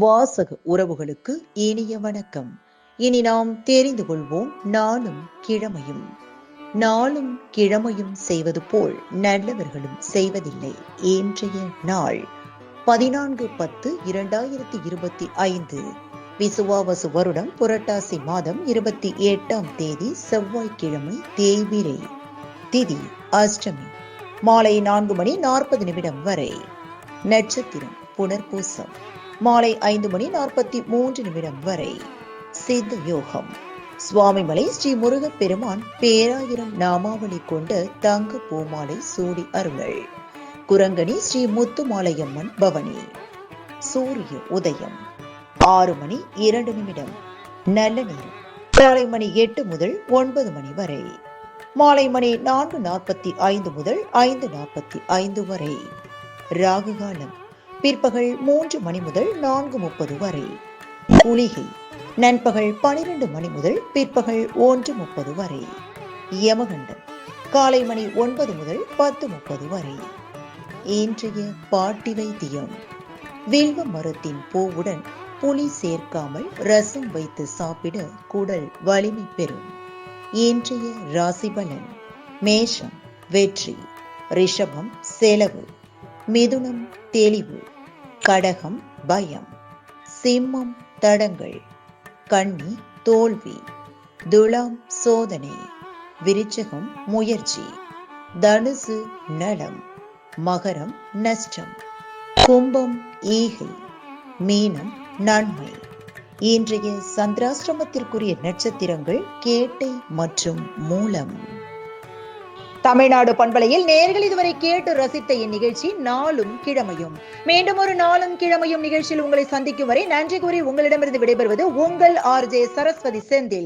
வாசக உறவுகளுக்கு இனிய வணக்கம். இனி நாம் தெரிந்து கொள்வோம் நாளும் கிழமையும். நாளும் கிழமையும் செய்வது போல் நல்லவர்களும் செய்வதில்லை. இன்றைய நாள் 14/10/2025 விசுவாவசு வருடம் புரட்டாசி மாதம் 28ஆம் தேதி செவ்வாய்க்கிழமை, தேய்பிறை, திதி அஷ்டமி, மாலை 4:40 வரை. நட்சத்திரம் புனர்பூசம், மாலை 5:43 வரை. சித்த யோகம். சுவாமிமலை ஸ்ரீ முருகப்பெருமான் பேராயிரம் நாமாவளி கொண்ட தங்க பூமாலை சூடி அருளல். குரங்கணி ஸ்ரீ முத்துமாலையம்மன் பவனி. சூரிய உதயம் 6:02. நல்ல நேரம் காலை மணி 8 முதல் 9 மணி வரை. மாலை மணி 4:45 முதல் 5:45 வரை. ராகு காலம் பிற்பகல் 3 மணி முதல் 4:30 வரை. குளிகை நண்பகல் 12 மணி முதல் பிற்பகல் 1:30 வரை. யமகண்டம் காலை மணி 9 முதல் 10:30 வரை. இன்றைய பாட்டி வைத்தியம். வில்வ மரத்தின் பூவுடன் புளி சேர்க்காமல் ரசம் வைத்து சாப்பிட குடல் வலிமை பெறும். இன்றைய ராசி பலன். மேஷம் வெற்றி, ரிஷபம் செலவு, மிதுனம் தெளிவு, கடகம் பயம், சிம்மம் தடங்கள், கன்னி தோல்வி, துலாம் சோதனை, விருச்சிகம் முயற்சி, தனுசு நலம், மகரம் நஷ்டம், கும்பம் ஈகை, மீனம் நன்மை. இன்றைய சந்திராஷ்டிரமத்திற்குரிய நட்சத்திரங்கள் கேட்டை மற்றும் மூலம். தமிழ்நாடு பண்பலையில் நேயர்கள் இதுவரை கேட்டு ரசித்த இந்நிகழ்ச்சி நாளும் கிழமையும். மீண்டும் ஒரு நாளும் கிழமையும் நிகழ்ச்சியில் உங்களை சந்திக்கும் வரை நன்றி கூறி உங்களிடமிருந்து விடைபெறுவது உங்கள் RJ சரஸ்வதி செந்தில்.